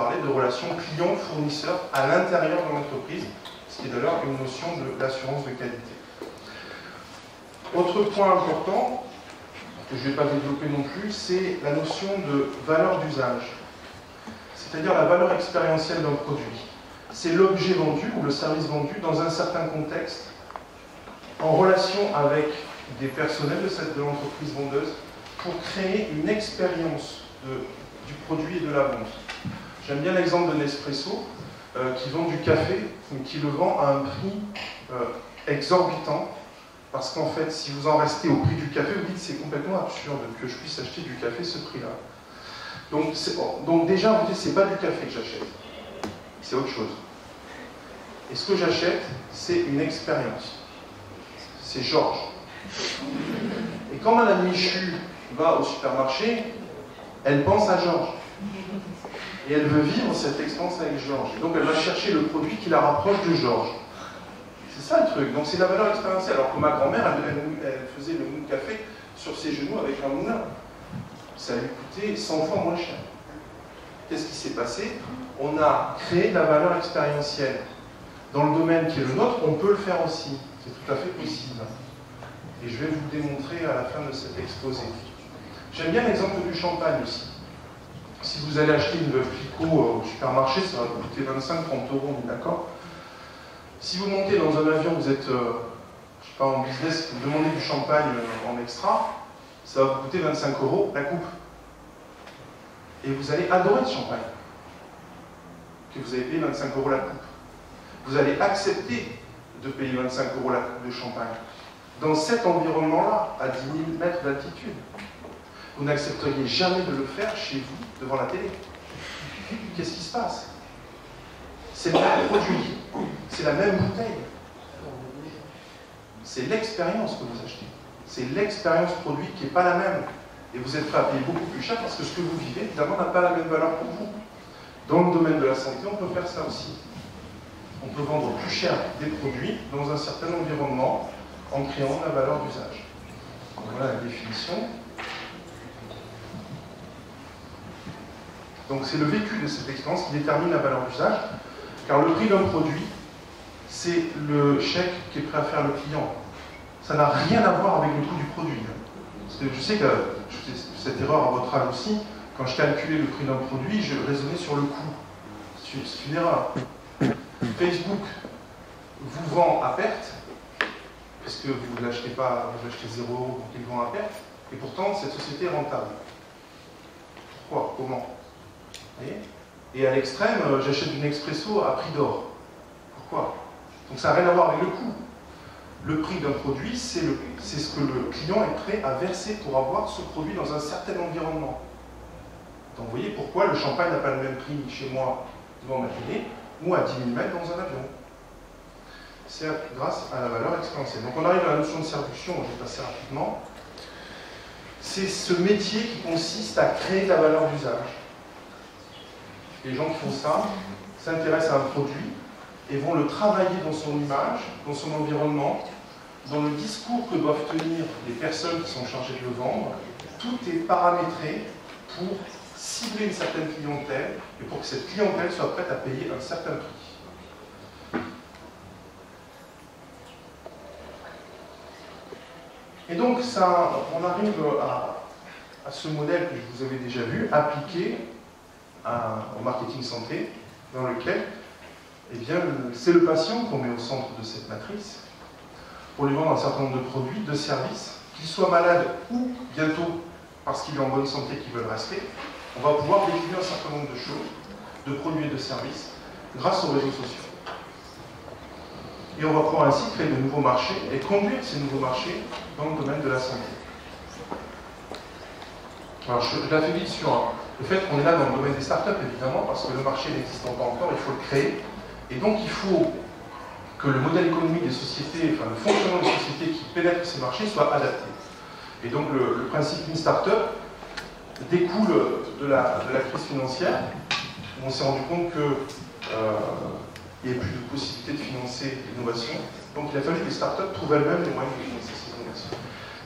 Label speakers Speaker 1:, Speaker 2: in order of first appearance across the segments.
Speaker 1: parler de relations client-fournisseur à l'intérieur de l'entreprise, ce qui est d'ailleurs une notion d'assurance de qualité. Autre point important, que je ne vais pas développer non plus, c'est la notion de valeur d'usage, c'est-à-dire la valeur expérientielle d'un produit. C'est l'objet vendu ou le service vendu dans un certain contexte, en relation avec des personnels de l'entreprise vendeuse, pour créer une expérience du produit et de la vente. J'aime bien l'exemple de Nespresso, qui vend du café, mais qui le vend à un prix exorbitant, parce qu'en fait, si vous en restez au prix du café, vous dites c'est complètement absurde que je puisse acheter du café ce prix-là. Donc déjà, vous dites c'est pas du café que j'achète, c'est autre chose. Et ce que j'achète, c'est une expérience. C'est Georges. Et quand Madame Michu va au supermarché, elle pense à Georges. Et elle veut vivre cette expérience avec Georges. Et donc elle va chercher le produit qui la rapproche de Georges. C'est ça le truc. Donc c'est la valeur expérientielle. Alors que ma grand-mère, elle faisait le mou de café sur ses genoux avec un moulin. Ça lui coûtait 100 fois moins cher. Qu'est-ce qui s'est passé? On a créé de la valeur expérientielle. Dans le domaine qui est le nôtre, on peut le faire aussi. C'est tout à fait possible. Et je vais vous démontrer à la fin de cet exposé. J'aime bien l'exemple du champagne aussi. Si vous allez acheter une veuve Clicquot au supermarché, ça va vous coûter 25-30 euros, on est d'accord? Si vous montez dans un avion, vous êtes, je sais pas, en business, vous demandez du champagne en extra, ça va vous coûter 25 euros la coupe. Et vous allez adorer ce champagne, que vous avez payé 25 euros la coupe. Vous allez accepter de payer 25 euros la coupe de champagne. Dans cet environnement-là, à 10 000 mètres d'altitude, vous n'accepteriez jamais de le faire chez vous, devant la télé. Qu'est-ce qui se passe? C'est le même produit, c'est la même bouteille. C'est l'expérience que vous achetez. C'est l'expérience produit qui n'est pas la même. Et vous êtes prêt à payer beaucoup plus cher parce que ce que vous vivez, évidemment, n'a pas la même valeur pour vous. Dans le domaine de la santé, on peut faire ça aussi. On peut vendre plus cher des produits dans un certain environnement en créant la valeur d'usage. Voilà la définition. Donc c'est le vécu de cette expérience qui détermine la valeur d'usage, car le prix d'un produit, c'est le chèque qui est prêt à faire le client. Ça n'a rien à voir avec le coût du produit. Parce que je sais que je fais cette erreur à votre âge aussi, quand je calculais le prix d'un produit, je raisonnais sur le coût. C'est une erreur. Facebook vous vend à perte, parce que vous ne l'achetez pas, vous achetez 0 €, donc il vend à perte, et pourtant cette société est rentable. Pourquoi? Comment? Vous voyez? Et à l'extrême, j'achète une Nespresso à prix d'or. Pourquoi? Donc ça n'a rien à voir avec le coût. Le prix d'un produit, c'est ce que le client est prêt à verser pour avoir ce produit dans un certain environnement. Donc vous voyez pourquoi le champagne n'a pas le même prix chez moi devant ma télé ou à 10 000 mètres dans un avion. C'est grâce à la valeur expérientielle. Donc on arrive à la notion de séduction, je vais passer rapidement. C'est ce métier qui consiste à créer de la valeur d'usage. Les gens qui font ça s'intéressent à un produit et vont le travailler dans son image, dans son environnement, dans le discours que doivent tenir les personnes qui sont chargées de le vendre. Tout est paramétré pour cibler une certaine clientèle et pour que cette clientèle soit prête à payer un certain prix. Et donc, ça, on arrive à ce modèle que je vous avais déjà vu, appliqué au marketing santé, dans lequel eh bien, c'est le patient qu'on met au centre de cette matrice pour lui vendre un certain nombre de produits, de services, qu'il soit malade ou bientôt parce qu'il est en bonne santé qu'il veut le rester. On va pouvoir définir un certain nombre de choses, de produits et de services, grâce aux réseaux sociaux. Et on va pouvoir ainsi créer de nouveaux marchés et conduire ces nouveaux marchés dans le domaine de la santé. Alors je la fais vite sur le fait qu'on est là dans le domaine des startups, évidemment, parce que le marché n'existant pas encore, il faut le créer. Et donc il faut que le modèle économique des sociétés, enfin le fonctionnement des sociétés qui pénètrent ces marchés soit adapté. Et donc le principe d'une startup découle de la crise financière, où on s'est rendu compte qu'il n'y avait plus de possibilité de financer l'innovation. Donc il a fallu que les startups trouvent elles-mêmes les moyens de financer ces innovations.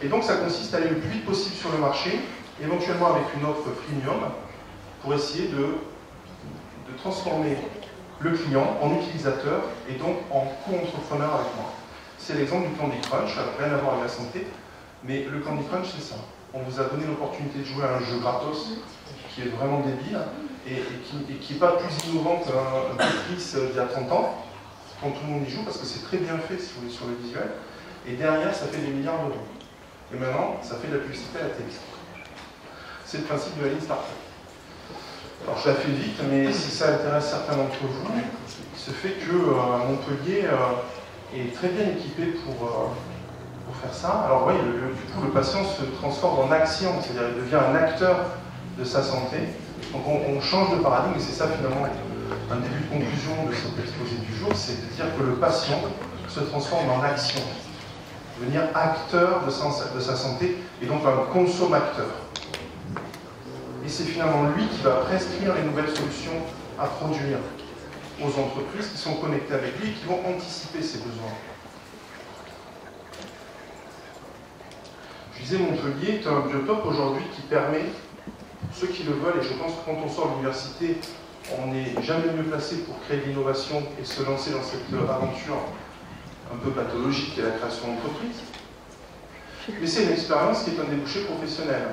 Speaker 1: Et donc ça consiste à aller le plus vite possible sur le marché, éventuellement avec une offre freemium, pour essayer de de transformer le client en utilisateur et donc en co-entrepreneur avec moi. C'est l'exemple du Candy Crunch, ça n'a rien à voir avec la santé, mais le Candy Crunch c'est ça. On vous a donné l'opportunité de jouer à un jeu gratos qui est vraiment débile et qui n'est pas plus innovant qu'un Tetris d'il y a 30 ans, quand tout le monde y joue, parce que c'est très bien fait sur le visuel, et derrière ça fait des milliards d'euros. Et maintenant, ça fait de la publicité à la télé. C'est le principe de la Lean Startup. Alors je la fais vite, mais si ça intéresse certains d'entre vous, il se fait que Montpellier est très bien équipé pour faire ça. Alors vous voyez, du coup, le patient se transforme en action, c'est-à-dire il devient un acteur de sa santé. Donc on change de paradigme, et c'est ça finalement un début de conclusion de cet exposé du jour, c'est de dire que le patient se transforme en action, devenir acteur de sa santé, et donc un consommateur. Et c'est finalement lui qui va prescrire les nouvelles solutions à produire aux entreprises qui sont connectées avec lui et qui vont anticiper ses besoins. Je disais, Montpellier est un biotope aujourd'hui qui permet, ceux qui le veulent, et je pense que quand on sort de l'université, on n'est jamais mieux placé pour créer de l'innovation et se lancer dans cette aventure un peu pathologique qui est la création d'entreprise. Mais c'est une expérience qui est un débouché professionnel.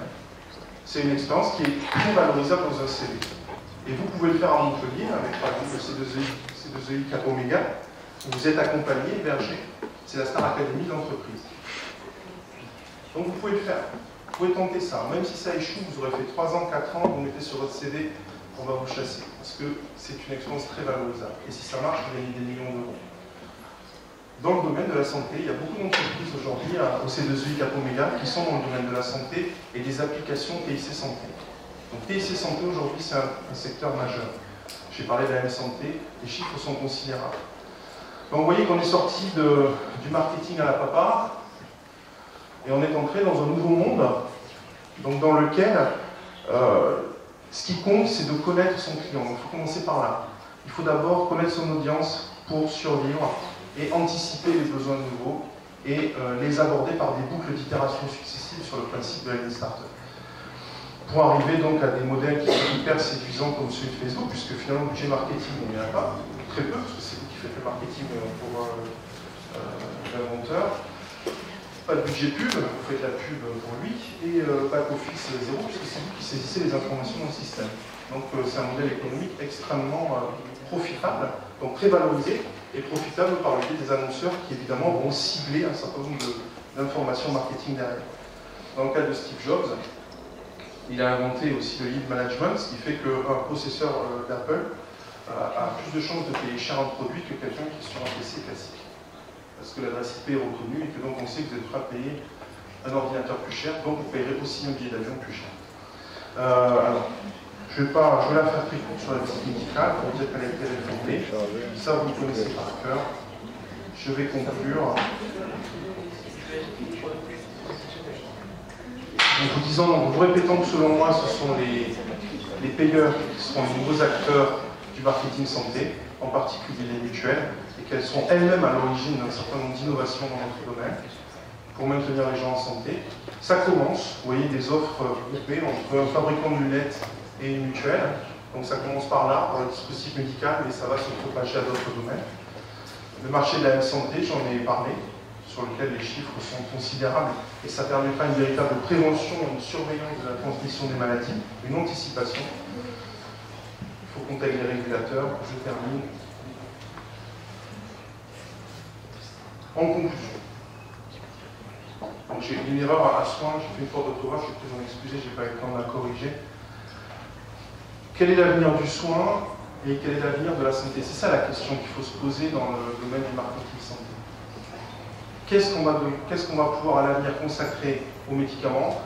Speaker 1: C'est une expérience qui est très valorisable dans un CV. Et vous pouvez le faire à Montpellier, avec par exemple le C2EI Cap Omega, où vous êtes accompagné, hébergé. C'est la Star Academy de l'entreprise. Donc vous pouvez le faire. Vous pouvez tenter ça. Même si ça échoue, vous aurez fait 3 ans, 4 ans, vous mettez sur votre CV, on va vous chasser. Parce que c'est une expérience très valorisable. Et si ça marche, vous gagnez des millions d'euros. Dans le domaine de la santé, il y a beaucoup d'entreprises aujourd'hui au C2EI Cap Omega qui sont dans le domaine de la santé et des applications TIC Santé. Donc TIC Santé aujourd'hui c'est un secteur majeur. J'ai parlé de la M-Santé, les chiffres sont considérables. Donc vous voyez qu'on est sorti du marketing à la papa et on est entré dans un nouveau monde donc dans lequel ce qui compte c'est de connaître son client. Donc il faut commencer par là. Il faut d'abord connaître son audience pour survivre et anticiper les besoins nouveaux et les aborder par des boucles d'itération successives sur le principe de la Lean Startup. Pour arriver donc à des modèles qui sont hyper séduisants comme celui de Facebook, puisque finalement le budget marketing on n'y a pas, très peu, parce que c'est vous qui faites le marketing pour l'inventeur. Pas de budget pub, vous faites la pub pour lui, et back office zéro, puisque c'est vous qui saisissez les informations dans le système. Donc c'est un modèle économique extrêmement profitable, donc très valorisé, et profitable par le biais des annonceurs qui évidemment vont cibler un certain nombre d'informations marketing derrière. Dans le cas de Steve Jobs, il a inventé aussi le lead management, ce qui fait qu'un possesseur d'Apple a plus de chances de payer cher un produit que quelqu'un qui est sur un PC classique. Parce que l'adresse IP est reconnue et que donc on sait que vous êtes prêt à payer un ordinateur plus cher, donc vous payerez aussi un billet d'avion plus cher. Alors, je vais la faire très courte sur la visite médicale pour dire qu'elle a été réformée. Ça, vous le connaissez par cœur. Je vais conclure. En vous disant, en vous répétant que selon moi, ce sont les payeurs qui seront les nouveaux acteurs du marketing santé, en particulier les mutuelles, et qu'elles sont elles-mêmes à l'origine d'un certain nombre d'innovations dans notre domaine pour maintenir les gens en santé. Ça commence, vous voyez, des offres groupées entre un fabricant de lunettes et une mutuelle. Donc ça commence par là, par le dispositif médical, mais ça va se propager à d'autres domaines. Le marché de la santé, j'en ai parlé, sur lequel les chiffres sont considérables, et ça permettra une véritable prévention, une surveillance de la transmission des maladies, une anticipation. Il faut compter avec les régulateurs. Je termine. En conclusion, j'ai une erreur à soin, j'ai fait une faute d'orthographe, je vais peut-être m'en excuser, je n'ai pas eu le temps de la corriger. Quel est l'avenir du soin et quel est l'avenir de la santé? C'est ça la question qu'il faut se poser dans le domaine du marketing santé. Qu'est-ce qu'on va pouvoir à l'avenir consacrer aux médicaments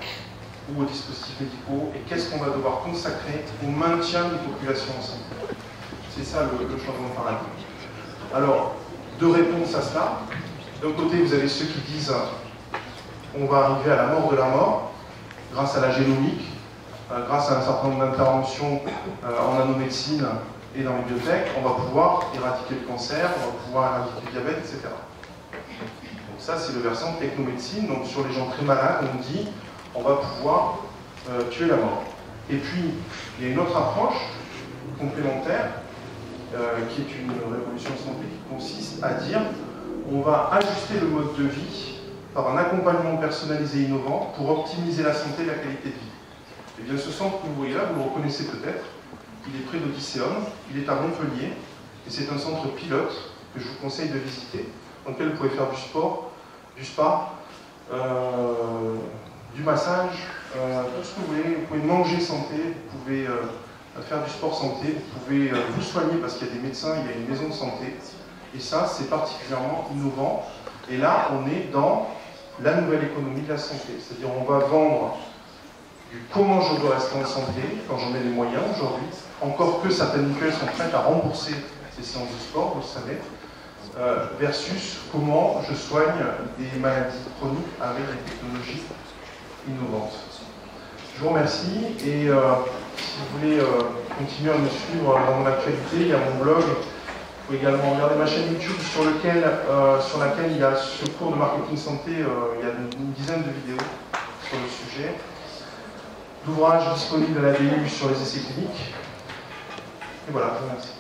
Speaker 1: ou aux dispositifs médicaux et qu'est-ce qu'on va devoir consacrer au maintien des populations en santé? C'est ça le changement de paradigme. Alors, deux réponses à cela. D'un côté, vous avez ceux qui disent on va arriver à la mort de la mort grâce à la génomique, grâce à un certain nombre d'interventions en nanomédecine et dans les biotech, on va pouvoir éradiquer le cancer, on va pouvoir éradiquer le diabète, etc. Donc ça, c'est le versant technomédecine. Donc sur les gens très malades, on dit on va pouvoir tuer la mort. Et puis, il y a une autre approche complémentaire, qui est une révolution santé qui consiste à dire on va ajuster le mode de vie par un accompagnement personnalisé innovant pour optimiser la santé et la qualité de vie. Et bien ce centre que vous voyez là, vous le reconnaissez peut-être, il est près d'Odysseum, il est à Montpellier, et c'est un centre pilote que je vous conseille de visiter, dans lequel vous pouvez faire du sport, du spa, du massage, tout ce que vous voulez. Vous pouvez manger santé, vous pouvez faire du sport santé, vous pouvez vous soigner parce qu'il y a des médecins, il y a une maison de santé. Et ça, c'est particulièrement innovant. Et là, on est dans la nouvelle économie de la santé. C'est-à-dire, on va vendre du comment je dois rester en santé quand j'en ai les moyens aujourd'hui. Encore que certaines mutuelles sont prêtes à rembourser ces séances de sport, vous le savez, versus comment je soigne des maladies chroniques avec des technologies innovantes. Je vous remercie et si vous voulez continuer à me suivre dans mon actualité, il y a mon blog. Vous pouvez également regarder ma chaîne YouTube sur laquelle il y a ce cours de marketing santé, il y a une dizaine de vidéos sur le sujet. L'ouvrage disponible à la BU sur les essais cliniques. Et voilà, je vous remercie.